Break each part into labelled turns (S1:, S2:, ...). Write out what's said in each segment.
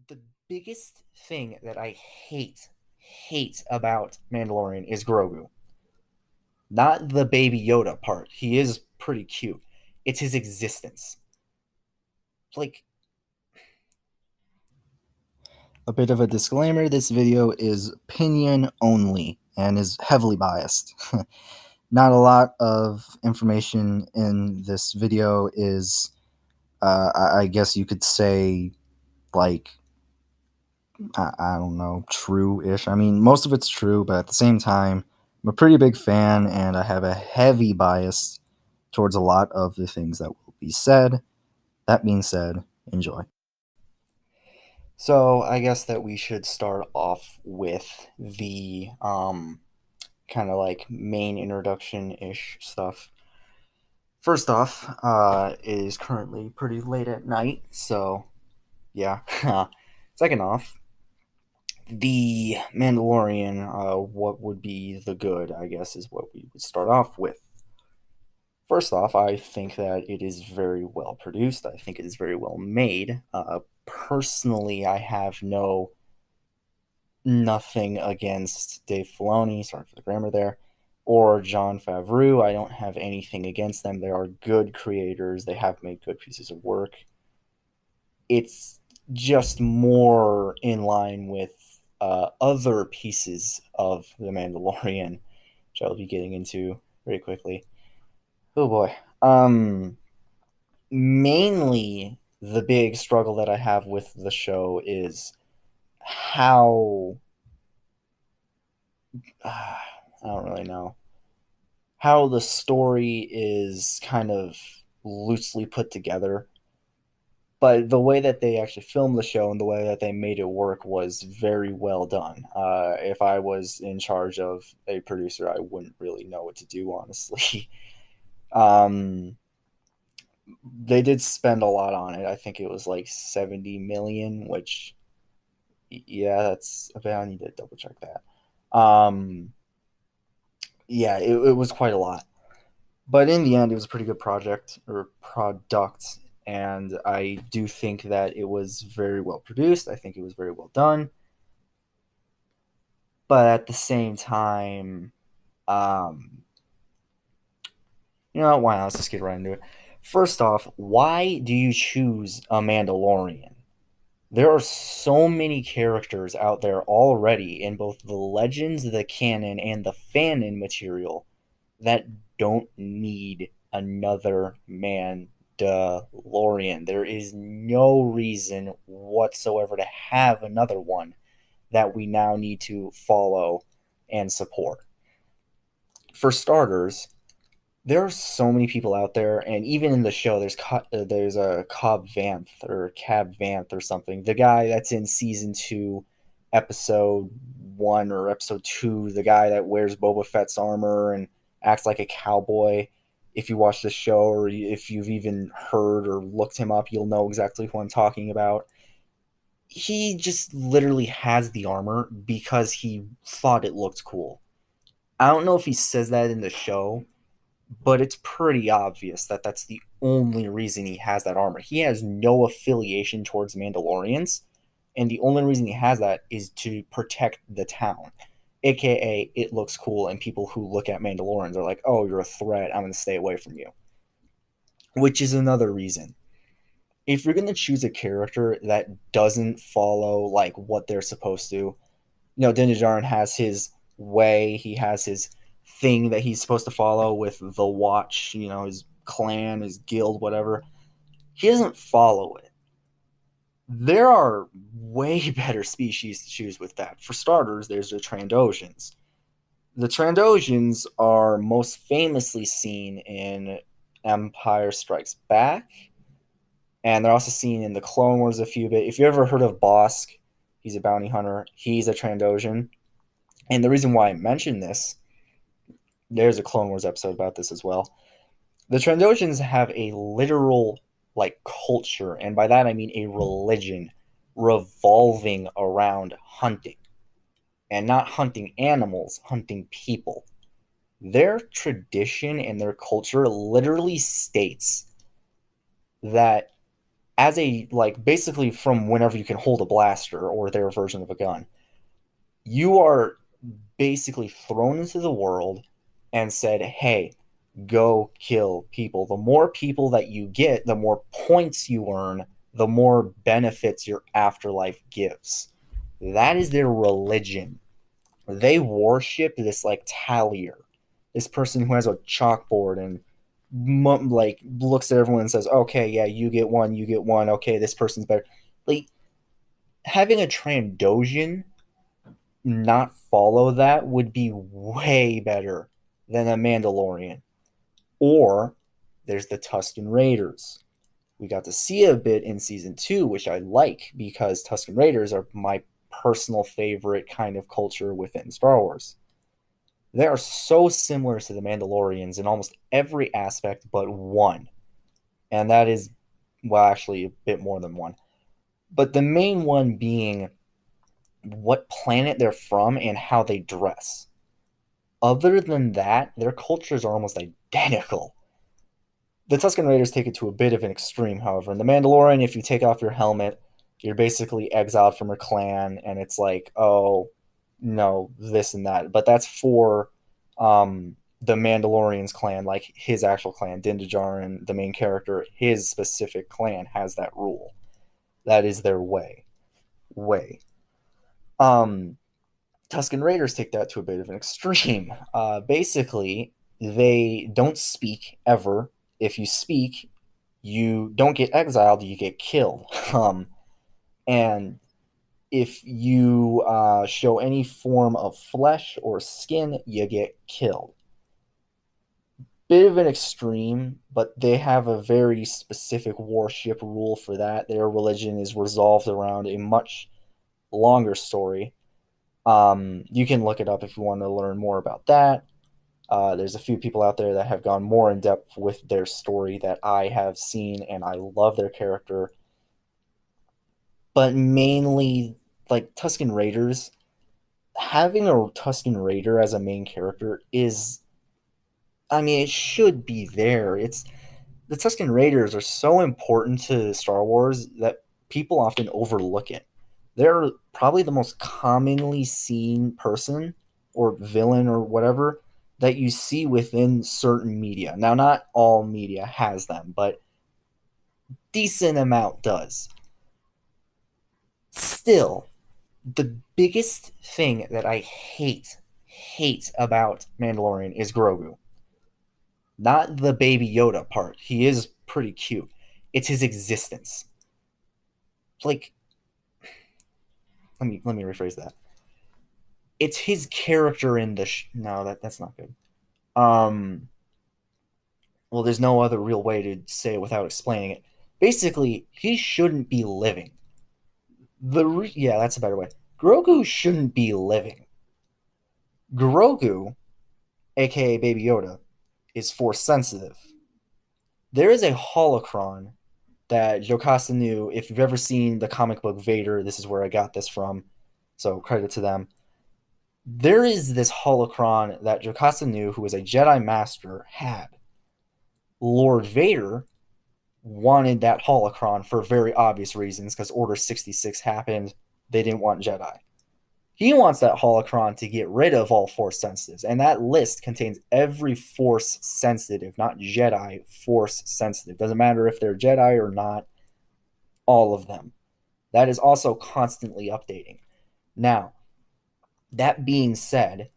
S1: The biggest thing that I hate about Mandalorian is Grogu. Not the baby Yoda part. He is pretty cute. It's his existence. Like,
S2: A bit of a disclaimer, this video is opinion only and is heavily biased. Not a lot of information in this video is, I guess you could say, like, I don't know, true ish. I mean, most of it's true, but at the same time, I'm a pretty big fan and I have a heavy bias towards a lot of the things that will be said. That being said, enjoy.
S1: so I guess that we should start off with the kind of like main introduction ish stuff. First off, it is currently pretty late at night, so yeah. Second off, the Mandalorian, what would be the good, I guess, is what we would start off with. First off, I think that it is very well produced. I think it is very well made. Personally, I have nothing against Dave Filoni. Sorry for the grammar there, or Jon Favreau. I don't have anything against them. They are good creators. They have made good pieces of work. It's just more in line with other pieces of The Mandalorian, which I'll be getting into very quickly. Oh boy. Mainly the big struggle that I have with the show is how I don't really know how the story is kind of loosely put together. But the way that they actually filmed the show and the way that they made it work was very well done. If I was in charge of a producer, I wouldn't really know what to do, honestly. um, they did spend a lot on it. I think it was like 70 million, which yeah, that's a bit. I need to double check that. Yeah, it was quite a lot. But in the end, it was a pretty good project or product, and I do think that it was very well produced. I think it was very well done, but at the same time, um, you know, why not? Let's just get right into it. First off, why do you choose a Mandalorian? There are so many characters out there already in both the legends, the canon, and the fanon material that don't need another Mandalorian. There is no reason whatsoever to have another one that we now need to follow and support. For starters, there are so many people out there, and even in the show, there's a Cab Vanth or something. The guy that's in season 2, episode 1 or episode 2, the guy that wears Boba Fett's armor and acts like a cowboy. If you watch the show or if you've even heard or looked him up, you'll know exactly who I'm talking about. He just literally has the armor because he thought it looked cool. I don't know if he says that in the show, but it's pretty obvious that that's the only reason he has that armor. He has no affiliation towards Mandalorians, and the only reason he has that is to protect the town. AKA, it looks cool, and people who look at Mandalorians are like, oh, you're a threat, I'm going to stay away from you. Which is another reason. If you're going to choose a character that doesn't follow like what they're supposed to, Din Djarin has his way, he has his thing that he's supposed to follow with the watch, his clan, his guild, whatever. He doesn't follow it. There are way better species to choose with that. For starters, there's the Trandoshans. The Trandoshans are most famously seen in Empire Strikes Back, and they're also seen in the Clone Wars a few bit. If you ever heard of Bosk, he's a bounty hunter. He's a Trandoshan. And the reason why I mention this, there's a Clone Wars episode about this as well. The Trandoshans have a literal like culture, and by that I mean a religion revolving around hunting. And not hunting animals, hunting people. Their tradition and their culture literally states that as a like basically from whenever you can hold a blaster or their version of a gun, you are basically thrown into the world and said, "Hey, go kill people." The more people that you get, the more points you earn, the more benefits your afterlife gives. That is their religion. They worship this like tallier, this person who has a chalkboard and like looks at everyone and says, "Okay, yeah, you get one, you get one. Okay, this person's better." Like having a Trandoshan not follow that would be way better than a Mandalorian. Or there's the Tuscan Raiders. We got to see a bit in season 2, which I like because Tuscan Raiders are my personal favorite kind of culture within Star Wars. They are so similar to the Mandalorians in almost every aspect but one. And that is, well, actually, a bit more than one. But the main one being what planet they're from and how they dress. Other than that, their cultures are almost identical. The Tuscan Raiders take it to a bit of an extreme, however. In The Mandalorian, if you take off your helmet, you're basically exiled from your clan, and it's like, oh, no, this and that. But that's for the Mandalorian's clan, like his actual clan, Din Djarin, the main character, his specific clan has that rule. That is their way. Way. Um, Tuscan Raiders take that to a bit of an extreme. Basically, they don't speak ever. If you speak, you don't get exiled, you get killed. And if you show any form of flesh or skin, you get killed. Bit of an extreme, but they have a very specific worship rule for that. Their religion is resolved around a much longer story. You can look it up if you want to learn more about that. There's a few people out there that have gone more in depth with their story that I have seen, and I love their character. But mainly, like Tuscan Raiders, having a Tuscan Raider as a main character is, I mean, it should be there. It's the Tuscan Raiders are so important to Star Wars that people often overlook it. They're probably the most commonly seen person or villain or whatever that you see within certain media. Now, not all media has them, but decent amount does. Still, the biggest thing that I hate about Mandalorian is Grogu. Not the baby Yoda part. He is pretty cute. It's his existence. Like, let me rephrase that. It's his character in the no, that's not good. Um well, there's no other real way to say it without explaining it. Basically, he shouldn't be living. Yeah, that's a better way. Grogu shouldn't be living. Grogu, aka Baby Yoda, is force sensitive. There is a holocron that Jocasta knew. If you've ever seen the comic book Vader, this is where I got this from. So credit to them. There is this holocron that Jocasta knew, who was a Jedi Master, had. Lord Vader wanted that holocron for very obvious reasons because Order 66 happened. They didn't want Jedi. He wants that holocron to get rid of all Force sensitives, and that list contains every Force sensitive, not Jedi, Force sensitive. Doesn't matter if they're Jedi or not, all of them. That is also constantly updating. Now, that being said,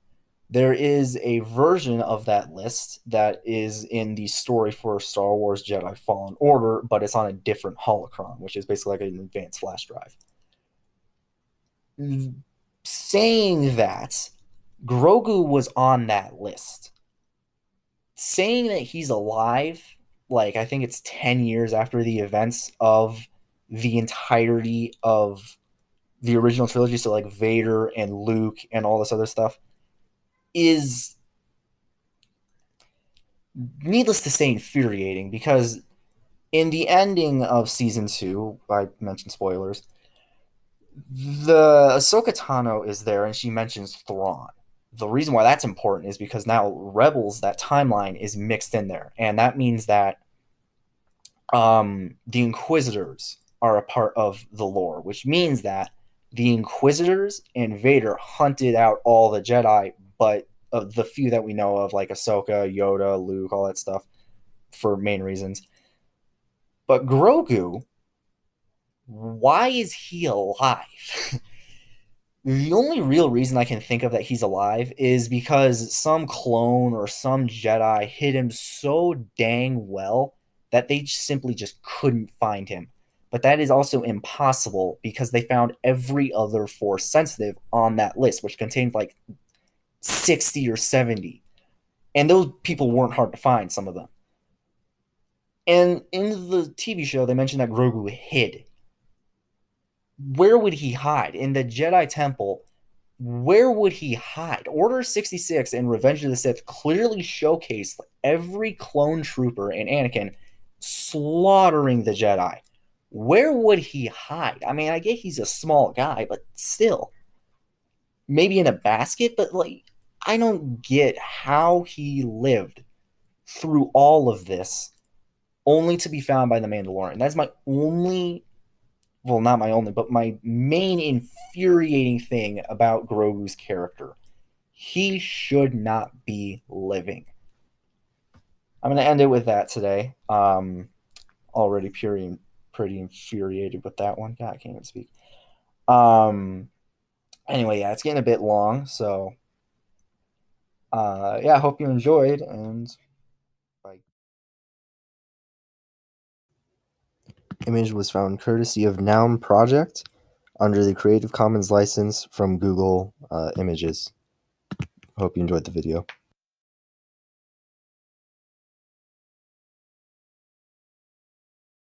S1: there is a version of that list that is in the story for Star Wars Jedi Fallen Order, but it's on a different holocron, which is basically like an advanced flash drive. Saying that, Grogu was on that list. Saying that he's alive, like I think it's 10 years after the events of the entirety of the original trilogy, so like Vader and Luke and all this other stuff, is needless to say infuriating because in the ending of season 2, I mentioned spoilers, the Ahsoka Tano is there and she mentions Thrawn. The reason why that's important is because now Rebels, that timeline is mixed in there, and that means that The Inquisitors are a part of the lore, which means that the Inquisitors and Vader hunted out all the Jedi, but of the few that we know of, like Ahsoka, Yoda, Luke, all that stuff, for main reasons. But Grogu, why is he alive? The only real reason I can think of that he's alive is because some clone or some Jedi hid him so dang well that they simply just couldn't find him. But that is also impossible because they found every other Force sensitive on that list, which contained like 60 or 70. And those people weren't hard to find, some of them. And in the TV show, they mentioned that Grogu hid. Where would he hide? In the Jedi Temple, where would he hide? Order 66 and Revenge of the Sith clearly showcased every clone trooper and Anakin slaughtering the Jedi. Where would he hide? I mean, I get he's a small guy, but still. Maybe in a basket, but like, I don't get how he lived through all of this only to be found by the Mandalorian. That's my only, well, not my only, but my main infuriating thing about Grogu's character. He should not be living. I'm going to end it with that today. Already pretty infuriated with that one. God, I can't even speak. Anyway, yeah, it's getting a bit long, so yeah, I hope you enjoyed, and bye.
S2: Image was found courtesy of Noun Project under the Creative Commons license from Google Images. Hope you enjoyed the video.